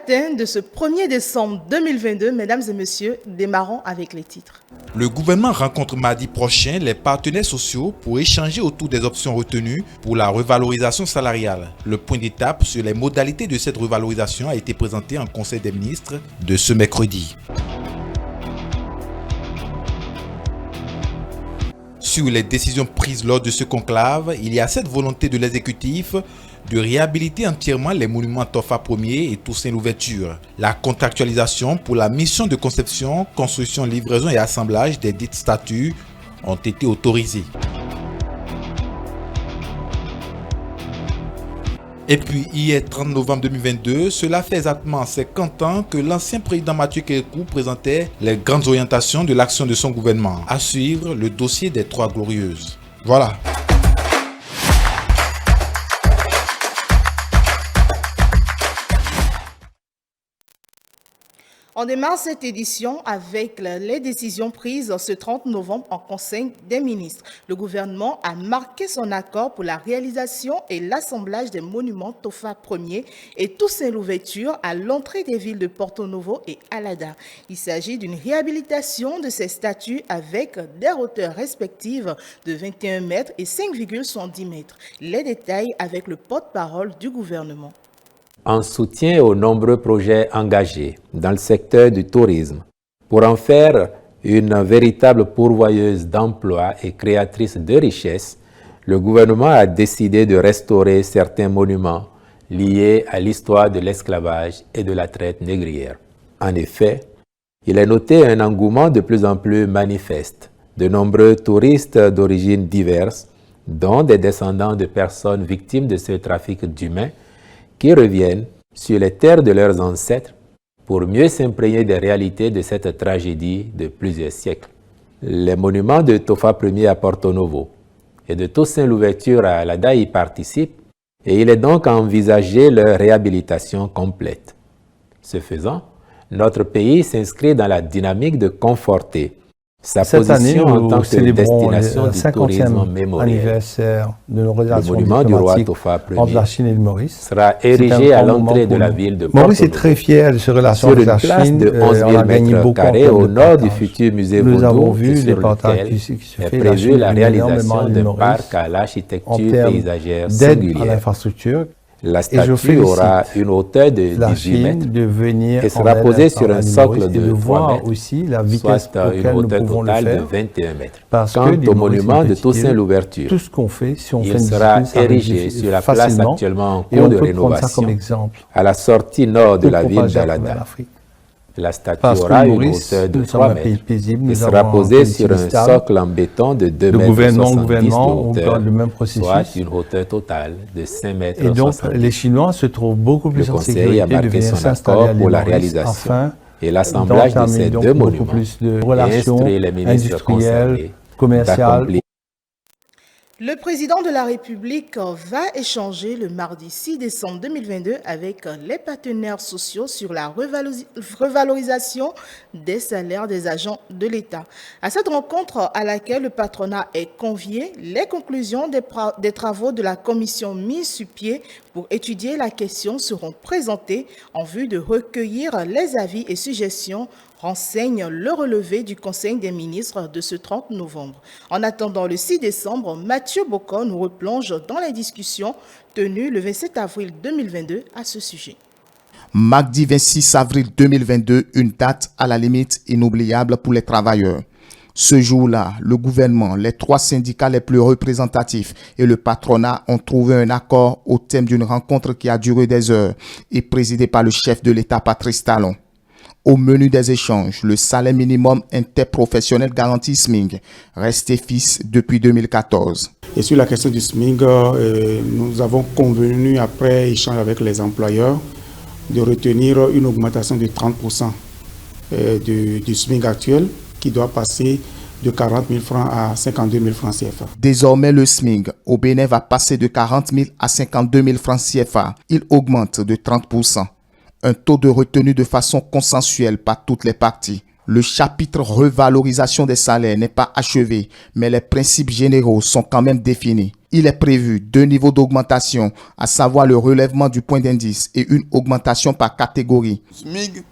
matin de ce 1er décembre 2022, mesdames et messieurs, démarrons avec les titres. Le gouvernement rencontre mardi prochain les partenaires sociaux pour échanger autour des options retenues pour la revalorisation salariale. Le point d'étape sur les modalités de cette revalorisation a été présenté en Conseil des ministres de ce mercredi. Sur les décisions prises lors de ce conclave, il y a cette volonté de l'exécutif de réhabiliter entièrement les monuments Tofa Ier et Toussaint Louverture. La contractualisation pour la mission de conception, construction, livraison et assemblage des dites statues ont été autorisées. Et puis hier 30 novembre 2022, cela fait exactement 50 ans que l'ancien président Mathieu Kérékou présentait les grandes orientations de l'action de son gouvernement. À suivre, le dossier des Trois Glorieuses. Voilà. On démarre cette édition avec les décisions prises ce 30 novembre en Conseil des ministres. Le gouvernement a marqué son accord pour la réalisation et l'assemblage des monuments Tofa Ier et Toussaint Louverture à l'entrée des villes de Porto Novo et Alada. Il s'agit d'une réhabilitation de ces statues avec des hauteurs respectives de 21 mètres et 5,70 mètres. Les détails avec le porte-parole du gouvernement. En soutien aux nombreux projets engagés dans le secteur du tourisme, pour en faire une véritable pourvoyeuse d'emplois et créatrice de richesses, le gouvernement a décidé de restaurer certains monuments liés à l'histoire de l'esclavage et de la traite négrière. En effet, il est noté un engouement de plus en plus manifeste de nombreux touristes d'origines diverses, dont des descendants de personnes victimes de ce trafic d'humains, qui reviennent sur les terres de leurs ancêtres pour mieux s'imprégner des réalités de cette tragédie de plusieurs siècles. Les monuments de Tofa Ier à Porto Novo et de Toussaint Louverture à Alada y participent et il est donc envisagé leur réhabilitation complète. Ce faisant, notre pays s'inscrit dans la dynamique de conforter sa position en tant que destination du tourisme mémoriel. Anniversaire de nos relations le monument du roi Tofa entre la Ier Chine et le Maurice sera érigé à l'entrée de la ville de Porto Maurice est Novo, très fier de ses relations sur avec une la place Chine. de 11 000 mètres carrés au nord du futur musée Nous avons Vaudou vu et les sur partages lequel qui se est fait prévue la réalisation d'un Maurice parc à en l'architecture termes paysagère d'aide à singulière. l'infrastructure. La Et je statue aura félicite une hauteur de la 18 mètres Chine de venir et sera en aide posée à sur un l'île socle Maurice et de 3 voir mètres, aussi la vitesse soit une auquel nous hauteur pouvons le totale de faire. 21 mètres. Parce Quant que l'île au Maurice est monument une de petite Toussaint île. Louverture, Tout ce qu'on fait, si on fait il une sera discipline, ça érigé réussit sur la place facilement. actuellement en Et cours on de peut prendre ça comme rénovation exemple à la sortie nord de pour la ville propager à travers d'Alada. l'Afrique. La statue Parce que aura une Maurice, hauteur de nous sommes 3 un pays mètres paisible, et nous sera avons un posée politique sur un stable. socle en béton de 2 Le mètres gouvernement, 70 de on hauteur, garde le même processus. soit une hauteur totale de 5 mètres Et donc, 70. les Chinois se trouvent beaucoup plus Le en Conseil sécurité a de marqué venir son s'installer accord à l'île pour la Maurice réalisation afin et l'assemblage de d'entamer ces donc deux beaucoup monuments plus de et relations instruire les ministres industrielles, concernés commerciales. d'accomplir. Le président de la République va échanger le mardi 6 décembre 2022 avec les partenaires sociaux sur la revalorisation des salaires des agents de l'État. À cette rencontre à laquelle le patronat est convié, les conclusions des travaux de la commission mise sur pied pour étudier la question seront présentées en vue de recueillir les avis et suggestions, renseigne le relevé du Conseil des ministres de ce 30 novembre. En attendant le 6 décembre, Mathieu Bocon nous replonge dans les discussions tenues le 27 avril 2022 à ce sujet. Mardi 26 avril 2022, une date à la limite inoubliable pour les travailleurs. Ce jour-là, le gouvernement, les 3 syndicats les plus représentatifs et le patronat ont trouvé un accord au thème d'une rencontre qui a duré des heures et présidée par le chef de l'État, Patrice Talon. Au menu des échanges, le salaire minimum interprofessionnel garanti SMIG, resté fixe depuis 2014. Et sur la question du SMIG, nous avons convenu, après échange avec les employeurs, de retenir une augmentation de 30% du SMIG actuel, qui doit passer de 40 000 francs à 52 000 francs CFA. Désormais, le SMIG au Bénin va passer de 40 000 à 52 000 francs CFA. Il augmente de 30%. Un taux de retenue de façon consensuelle par toutes les parties. Le chapitre revalorisation des salaires n'est pas achevé, mais les principes généraux sont quand même définis. Il est prévu 2 niveaux d'augmentation, à savoir le relèvement du point d'indice et une augmentation par catégorie. SMIC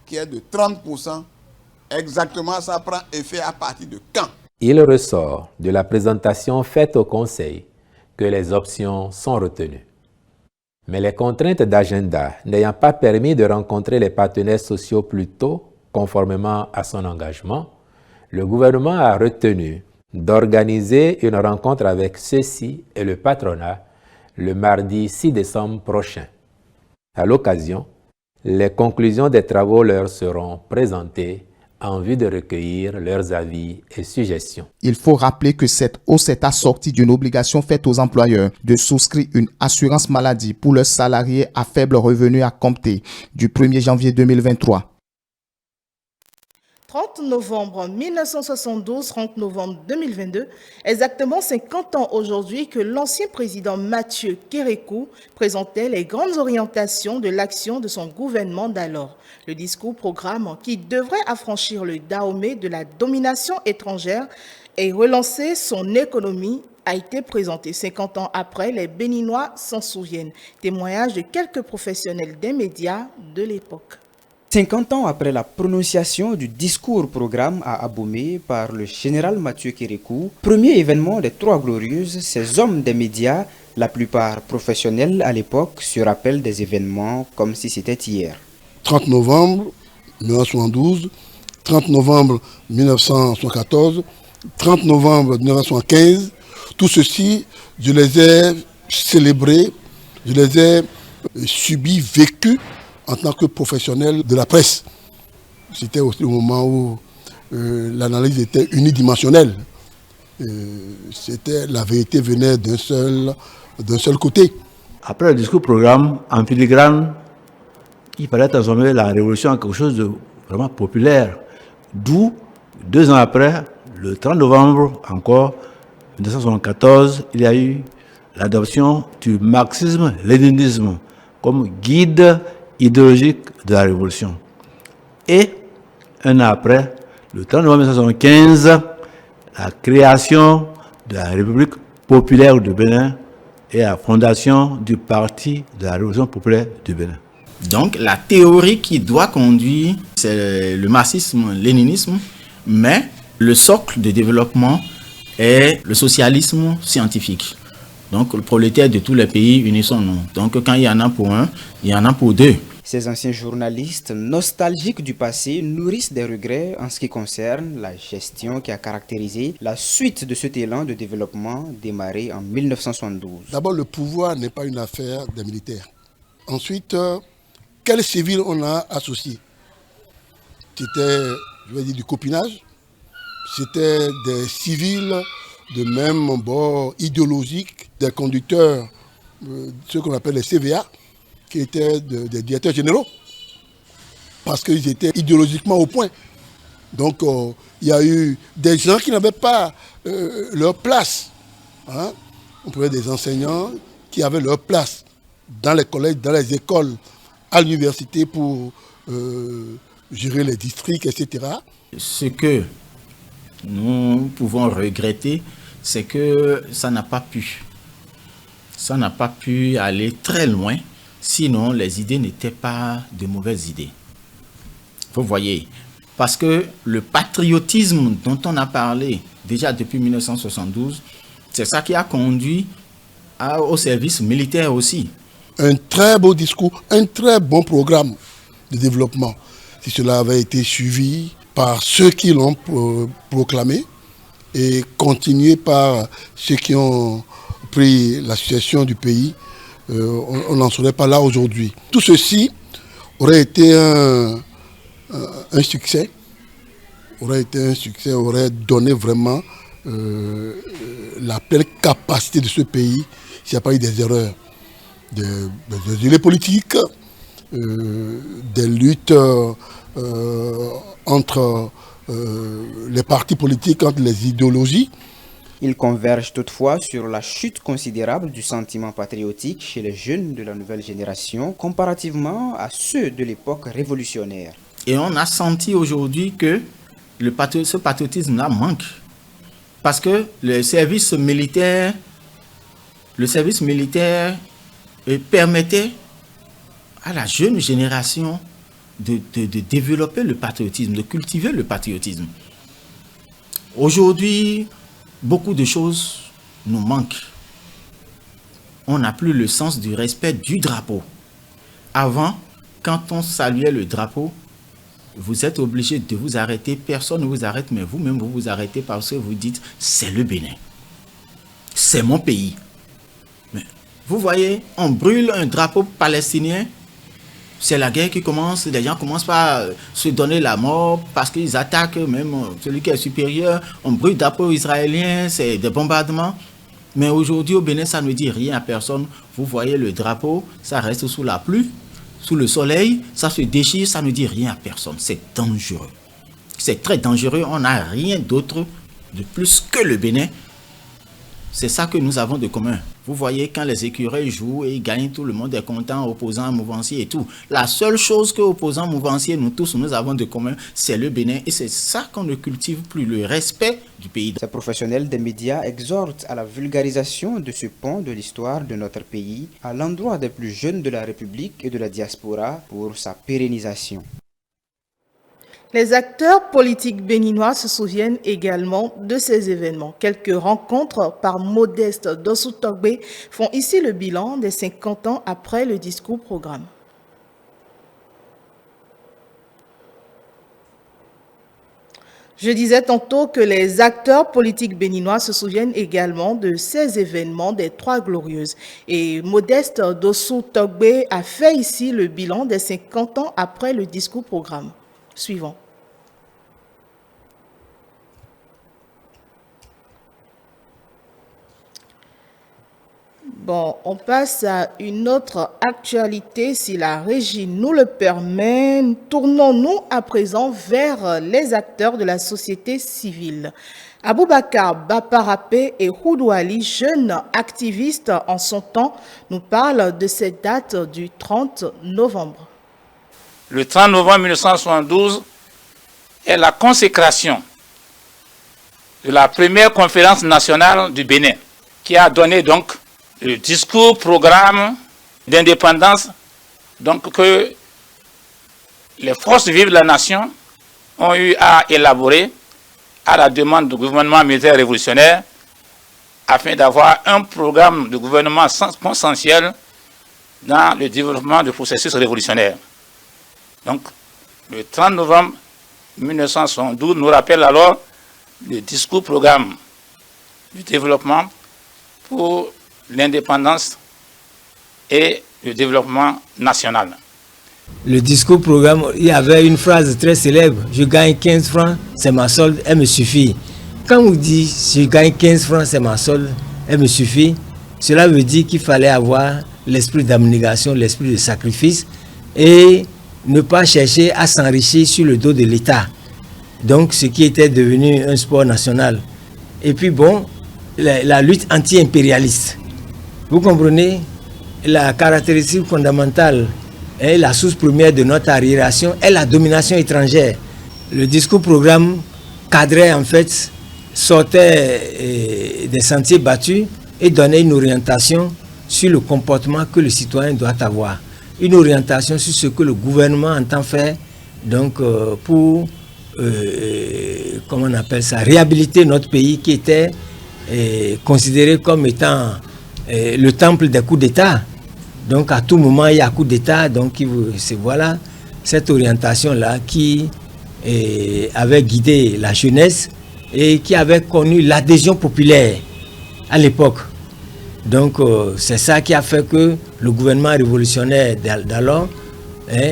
qui est de 30%, exactement ça prend effet à partir de quand? Il ressort de la présentation faite au Conseil que les options sont retenues. Mais les contraintes d'agenda n'ayant pas permis de rencontrer les partenaires sociaux plus tôt, conformément à son engagement, le gouvernement a retenu d'organiser une rencontre avec ceux-ci et le patronat le mardi 6 décembre prochain. À l'occasion, les conclusions des travaux leur seront présentées en vue de recueillir leurs avis et suggestions. Il faut rappeler que cette hausse est assortie d'une obligation faite aux employeurs de souscrire une assurance maladie pour leurs salariés à faible revenu à compter du 1er janvier 2023. 30 novembre 1972, 30 novembre 2022, exactement 50 ans aujourd'hui que l'ancien président Mathieu Kérékou présentait les grandes orientations de l'action de son gouvernement d'alors. Le discours-programme qui devrait affranchir le Dahomey de la domination étrangère et relancer son économie a été présenté 50 ans après, les Béninois s'en souviennent. Témoignage de quelques professionnels des médias de l'époque. 50 ans après la prononciation du discours-programme à Abomey par le général Mathieu Kérékou, premier événement des Trois Glorieuses, ces hommes des médias, la plupart professionnels à l'époque, se rappellent des événements comme si c'était hier. 30 novembre 1972, 30 novembre 1974, 30 novembre 1975, tout ceci, je les ai célébrés, je les ai subis, vécus en tant que professionnel de la presse. C'était aussi le moment où l'analyse était unidimensionnelle. La vérité venait d'un seul côté. Après le discours-programme, en filigrane, il fallait transformer la révolution en quelque chose de vraiment populaire. D'où, 2 ans après, le 30 novembre encore, 1974, il y a eu l'adoption du marxisme-léninisme comme guide idéologique de la révolution. Et, un an après, le 30 novembre 1975, la création de la République populaire du Bénin et la fondation du Parti de la Révolution populaire du Bénin. Donc, la théorie qui doit conduire, c'est le marxisme-léninisme, mais le socle de développement est le socialisme scientifique. Donc, le prolétaire de tous les pays, unissons-nous. Donc, quand il y en a pour un, il y en a pour deux. Ces anciens journalistes nostalgiques du passé nourrissent des regrets en ce qui concerne la gestion qui a caractérisé la suite de cet élan de développement démarré en 1972. D'abord, le pouvoir n'est pas une affaire des militaires. Ensuite, quels civils on a associés? C'était, je vais dire, du copinage. C'était des civils de même bord idéologique, des conducteurs, ceux qu'on appelle les CVA, qui étaient des directeurs généraux, parce qu'ils étaient idéologiquement au point. Donc, il y a eu des gens qui n'avaient pas leur place. Hein? On pouvait des enseignants qui avaient leur place dans les collèges, dans les écoles, à l'université pour gérer les districts, etc. Ce que nous pouvons regretter, c'est que ça n'a pas pu. Ça n'a pas pu aller très loin, sinon les idées n'étaient pas de mauvaises idées. Vous voyez, parce que le patriotisme dont on a parlé déjà depuis 1972, c'est ça qui a conduit au service militaire aussi. Un très beau discours, un très bon programme de développement. Si cela avait été suivi par ceux qui l'ont proclamé et continué par ceux qui ont pris la situation du pays, on n'en serait pas là aujourd'hui. Tout ceci aurait été un succès, aurait donné vraiment la pleine capacité de ce pays s'il n'y a pas eu des erreurs, des politiques, des luttes entre les partis politiques, entre les idéologies. Ils convergent toutefois sur la chute considérable du sentiment patriotique chez les jeunes de la nouvelle génération comparativement à ceux de l'époque révolutionnaire. Et on a senti aujourd'hui que ce patriotisme-là manque. Parce que le service militaire le service militaire permettait à la jeune génération de développer le patriotisme, de cultiver le patriotisme. Aujourd'hui, beaucoup de choses nous manquent. On n'a plus le sens du respect du drapeau. Avant, quand on saluait le drapeau, vous êtes obligé de vous arrêter. Personne ne vous arrête, mais vous-même, vous vous arrêtez parce que vous dites, c'est le Bénin. C'est mon pays. Mais vous voyez, on brûle un drapeau palestinien. C'est la guerre qui commence. Les gens commencent par se donner la mort parce qu'ils attaquent même celui qui est supérieur. On brûle le drapeau israélien, c'est des bombardements. Mais aujourd'hui, au Bénin, ça ne dit rien à personne. Vous voyez le drapeau, ça reste sous la pluie, sous le soleil, ça se déchire, ça ne dit rien à personne. C'est dangereux. C'est très dangereux. On n'a rien d'autre de plus que le Bénin. C'est ça que nous avons de commun. Vous voyez, quand les écureuils jouent et ils gagnent, tout le monde est content, opposants, mouvanciers et tout. La seule chose que opposants, mouvanciers, nous tous, nous avons de commun, c'est le Bénin. Et c'est ça qu'on ne cultive plus, le respect du pays. Ces professionnels des médias exhortent à la vulgarisation de ce pan de l'histoire de notre pays à l'endroit des plus jeunes de la République et de la diaspora pour sa pérennisation. Les acteurs politiques béninois se souviennent également de ces événements. Quelques rencontres par Modeste Dossou Togbe font ici le bilan des 50 ans après le discours programme. Je disais tantôt que les acteurs politiques béninois se souviennent également de ces événements des Trois Glorieuses. Et Modeste Dossou Togbe a fait ici le bilan des 50 ans après le discours programme. Suivant. Bon, on passe à une autre actualité, si la régie nous le permet. Tournons-nous à présent vers les acteurs de la société civile. Aboubakar Baparapé et Houdou Ali, jeunes activistes en son temps, nous parlent de cette date du 30 novembre. Le 30 novembre 1972 est la consécration de la première conférence nationale du Bénin, qui a donné donc le discours programme d'indépendance donc que les forces vives de la nation ont eu à élaborer à la demande du gouvernement militaire révolutionnaire afin d'avoir un programme de gouvernement consensuel dans le développement du processus révolutionnaire. Donc, le 30 novembre 1972 nous rappelle alors le discours programme du développement pour l'indépendance et le développement national. Le discours programme, il y avait une phrase très célèbre, je gagne 15 francs, c'est ma solde, elle me suffit. Quand on dit je gagne 15 francs, c'est ma solde, elle me suffit, cela veut dire qu'il fallait avoir l'esprit d'abnégation, l'esprit de sacrifice et ne pas chercher à s'enrichir sur le dos de l'État. Donc ce qui était devenu un sport national. Et puis bon, la lutte anti-impérialiste. Vous comprenez, la caractéristique fondamentale et la source première de notre arriération est la domination étrangère. Le discours programme cadrait en fait, sortait des sentiers battus et donnait une orientation sur le comportement que le citoyen doit avoir. Une orientation sur ce que le gouvernement entend faire donc, pour, comment on appelle ça, réhabiliter notre pays qui était considéré comme étant le temple des coups d'État. Donc à tout moment il y a coup d'État, donc voilà cette orientation-là qui avait guidé la jeunesse et qui avait connu l'adhésion populaire à l'époque. Donc c'est ça qui a fait que le gouvernement révolutionnaire d'alors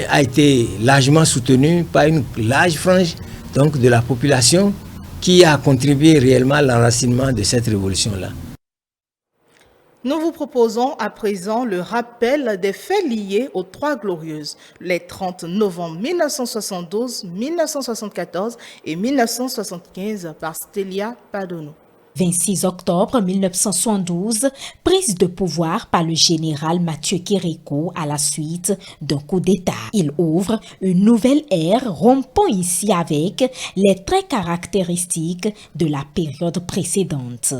a été largement soutenu par une large frange donc, de la population qui a contribué réellement à l'enracinement de cette révolution-là. Nous vous proposons à présent le rappel des faits liés aux Trois Glorieuses, les 30 novembre 1972, 1974 et 1975 par Stélia Padono. 26 octobre 1972, prise de pouvoir par le général Mathieu Kérékou à la suite d'un coup d'État. Il ouvre une nouvelle ère, rompant ici avec les traits caractéristiques de la période précédente.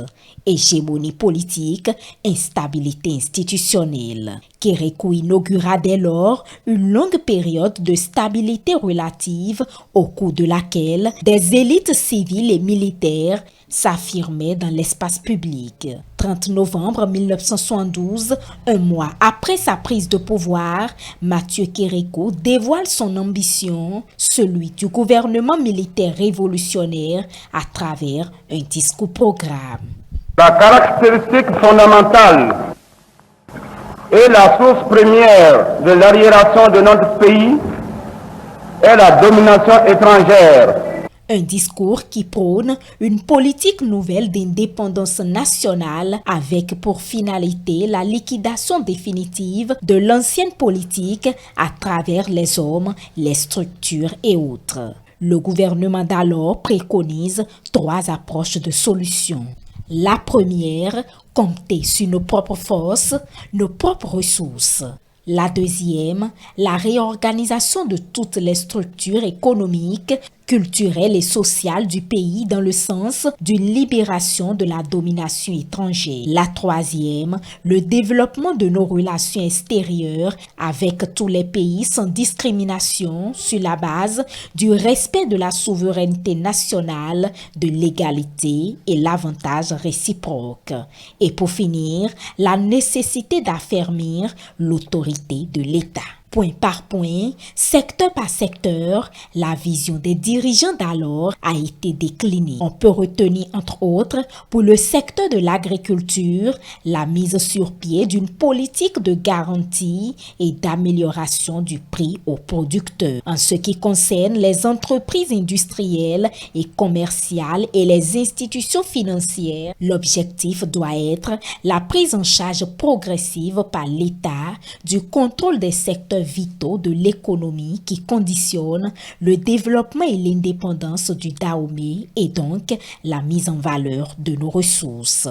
Hégémonie politique, instabilité institutionnelle. Kérékou inaugura dès lors une longue période de stabilité relative au cours de laquelle des élites civiles et militaires s'affirmait dans l'espace public. 30 novembre 1972, un mois après sa prise de pouvoir, Mathieu Kérékou dévoile son ambition, celui du gouvernement militaire révolutionnaire, à travers un discours-programme. La caractéristique fondamentale et la source première de l'arriération de notre pays est la domination étrangère. Un discours qui prône une politique nouvelle d'indépendance nationale avec pour finalité la liquidation définitive de l'ancienne politique à travers les hommes, les structures et autres. Le gouvernement d'alors préconise 3 approches de solutions. La première, compter sur nos propres forces, nos propres ressources. La deuxième, la réorganisation de toutes les structures économiques, culturelles et sociales du pays dans le sens d'une libération de la domination étrangère. La troisième, le développement de nos relations extérieures avec tous les pays sans discrimination sur la base du respect de la souveraineté nationale, de l'égalité et l'avantage réciproque. Et pour finir, la nécessité d'affermir l'autorité de l'État. Point par point, secteur par secteur, la vision des dirigeants d'alors a été déclinée. On peut retenir entre autres pour le secteur de l'agriculture la mise sur pied d'une politique de garantie et d'amélioration du prix aux producteurs. En ce qui concerne les entreprises industrielles et commerciales et les institutions financières, l'objectif doit être la prise en charge progressive par l'État du contrôle des secteurs vitaux de l'économie qui conditionnent le développement et l'indépendance du Dahomey et donc la mise en valeur de nos ressources.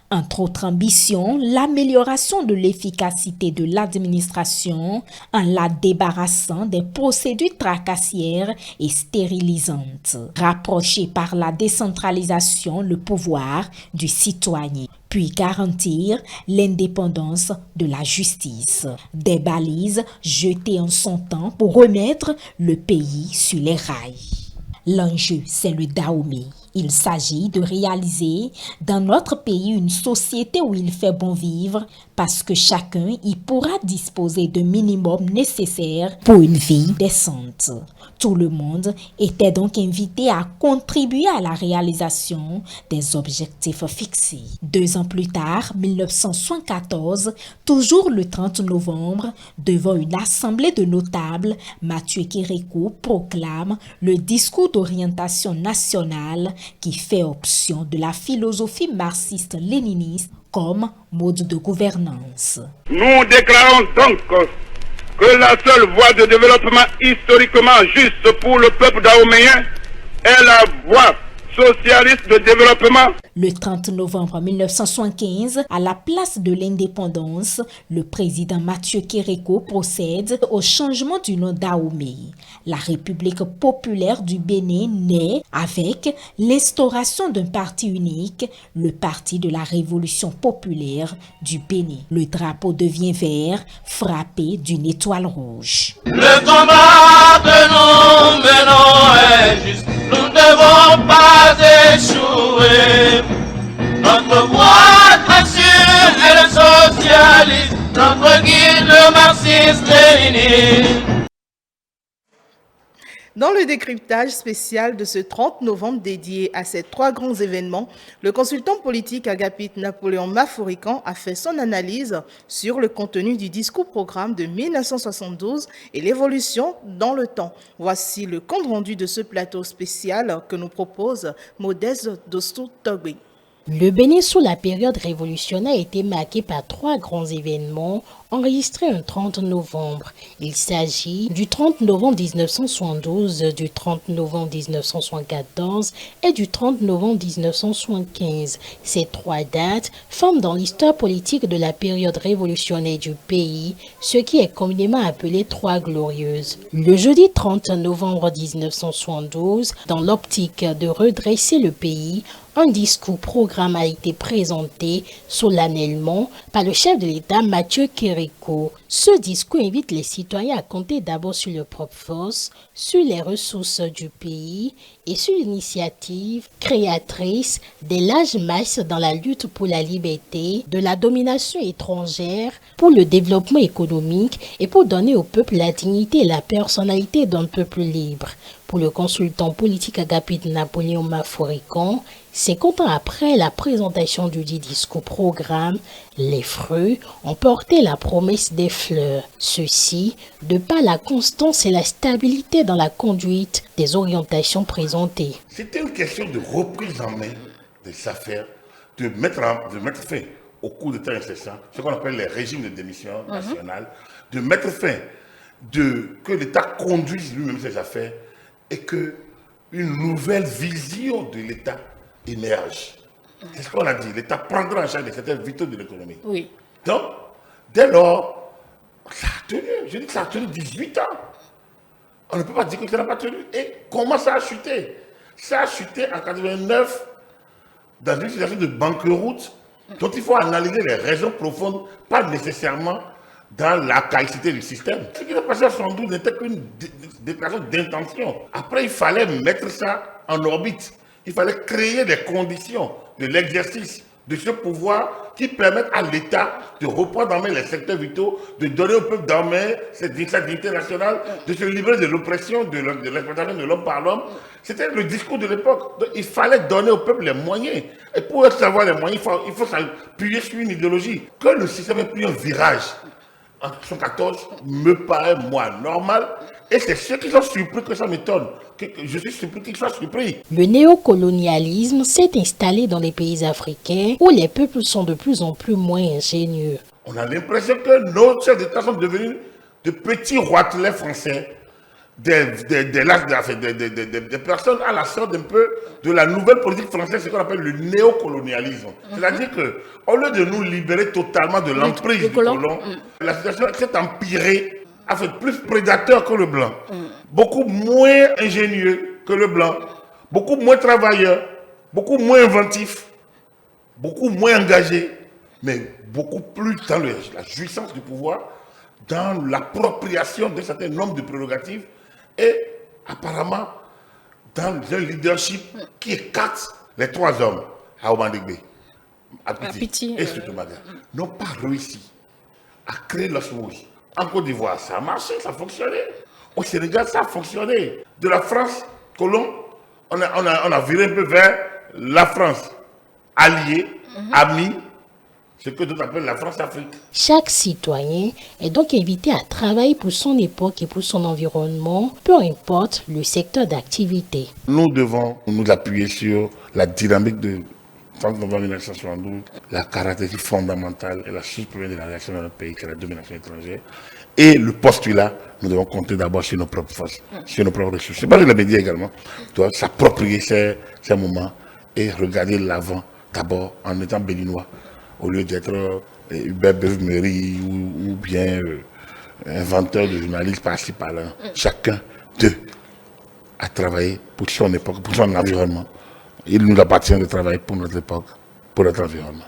Entre autres ambitions, l'amélioration de l'efficacité de l'administration en la débarrassant des procédures tracassières et stérilisantes. Rapprocher par la décentralisation le pouvoir du citoyen, puis garantir l'indépendance de la justice. Des balises jetées en son temps pour remettre le pays sur les rails. L'enjeu, c'est le Dahomey. Il s'agit de réaliser dans notre pays une société où il fait bon vivre parce que chacun y pourra disposer de minimum nécessaire pour une vie décente. Tout le monde était donc invité à contribuer à la réalisation des objectifs fixés. 2 ans plus tard, 1974, toujours le 30 novembre, devant une assemblée de notables, Mathieu Kérékou proclame le discours d'orientation nationale qui fait option de la philosophie marxiste-léniniste comme mode de gouvernance. Nous déclarons donc que la seule voie de développement historiquement juste pour le peuple dahoméen est la voie socialiste de développement. Le 30 novembre 1975, à la place de l'indépendance, le président Mathieu Kérékou procède au changement du nom Dahomey. La République populaire du Bénin naît avec l'instauration d'un parti unique, le Parti de la Révolution populaire du Bénin. Le drapeau devient vert, frappé d'une étoile rouge. Le combat que nous menons est juste, nous ne devons pas échouer. Notre voie d'action est le socialisme, notre guide le marxisme-léninisme. Dans le décryptage spécial de ce 30 novembre dédié à ces 3 grands événements, le consultant politique Agapit Napoléon Maforican a fait son analyse sur le contenu du discours-programme de 1972 et l'évolution dans le temps. Voici le compte rendu de ce plateau spécial que nous propose Modeste Dostou-Togbe. Le Bénin sous la période révolutionnaire a été marqué par 3 grands événements enregistré un 30 novembre. Il s'agit du 30 novembre 1972, du 30 novembre 1974 et du 30 novembre 1975. Ces 3 dates forment dans l'histoire politique de la période révolutionnaire du pays ce qui est communément appelé 3 glorieuses. Le jeudi 30 novembre 1972, dans l'optique de redresser le pays, un discours-programme a été présenté solennellement par le chef de l'État Mathieu Kérékou. Ce discours invite les citoyens à compter d'abord sur leurs propres forces, sur les ressources du pays et sur l'initiative créatrice des larges masses dans la lutte pour la liberté, de la domination étrangère, pour le développement économique et pour donner au peuple la dignité et la personnalité d'un peuple libre. Pour le consultant politique Agapit Napoléon Maforican, 50 ans après la présentation du dit discours-programme, les fruits ont porté la promesse des fleurs. Ceci, de par la constance et la stabilité dans la conduite des orientations présentées. C'était une question de reprise en main des affaires, de mettre fin au cours de temps incessant, ce qu'on appelle les régimes de démission nationale, de mettre fin, que l'État conduise lui-même ses affaires et qu'une nouvelle vision de l'État émerge. C'est ce qu'on a dit. L'État prendra en charge des secteurs vitaux de l'économie. Oui. Donc, dès lors, ça a tenu. Je dis que ça a tenu 18 ans. On ne peut pas dire que ça n'a pas tenu. Et comment ça a chuté? Ça a chuté en 89 dans une situation de banqueroute dont il faut analyser les raisons profondes, pas nécessairement dans la caïcité du système. Ce qui s'est passé à 72 n'était qu'une déclaration d'intention. Après, il fallait mettre ça en orbite. Il fallait créer des conditions de l'exercice de ce pouvoir qui permettent à l'État de reprendre en main les secteurs vitaux, de donner au peuple d'en main cette dignité nationale, de se libérer de l'oppression, de l'exploitation de l'homme par l'homme. C'était le discours de l'époque. Il fallait donner au peuple les moyens. Et pour avoir les moyens, il faut s'appuyer sur une idéologie. Que le système ait pris un virage en 1914 me paraît, moi, normal. Et c'est ceux qui sont surpris que ça m'étonne. Je suis surpris qu'ils soient surpris. Le néocolonialisme s'est installé dans les pays africains où les peuples sont de plus en plus moins ingénieux. On a l'impression que nos chefs d'État sont devenus de petits roitelets français, des personnes à la sorte un peu de la nouvelle politique française, ce qu'on appelle le néocolonialisme. C'est-à-dire qu'au lieu de nous libérer totalement de l'emprise du colon, la situation s'est empirée, a fait plus prédateur que le blanc, beaucoup moins ingénieux que le blanc, beaucoup moins travailleur, beaucoup moins inventif, beaucoup moins engagé, mais beaucoup plus dans la jouissance du pouvoir, dans l'appropriation d'un certain nombre de prérogatives et apparemment dans un leadership qui écarte les 3 hommes, Aoumandegbe, Apiti et Sotomaga, n'ont pas réussi à créer l'osmose. En Côte d'Ivoire, ça a marché, ça a fonctionné. Au Sénégal, ça a fonctionné. De la France, colon, on a viré un peu vers la France alliée, amie, ce que d'autres appellent la France-Afrique. Chaque citoyen est donc invité à travailler pour son époque et pour son environnement, peu importe le secteur d'activité. Nous devons nous appuyer sur la dynamique de 30 novembre 1972, la caractéristique fondamentale et la source première de la réaction dans notre pays, qui est la domination étrangère. Et le postulat, nous devons compter d'abord sur nos propres forces, sur nos propres ressources. C'est pas que les médias également doivent s'approprier ces moments et regarder l'avant d'abord en étant béninois, au lieu d'être Hubert Beuve-Méry ou bien inventeur de journalistes par-ci par-là. Chacun d'eux a travaillé pour son époque, pour son environnement. Il nous appartient de travailler pour notre époque, pour notre environnement.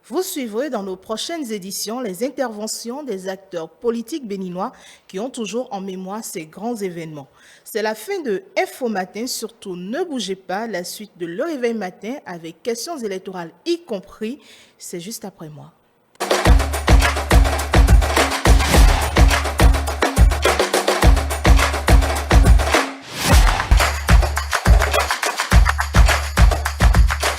Vous suivrez dans nos prochaines éditions les interventions des acteurs politiques béninois qui ont toujours en mémoire ces grands événements. C'est la fin de Info Matin, surtout ne bougez pas, la suite de Le Réveil Matin avec questions électorales y compris, c'est juste après moi.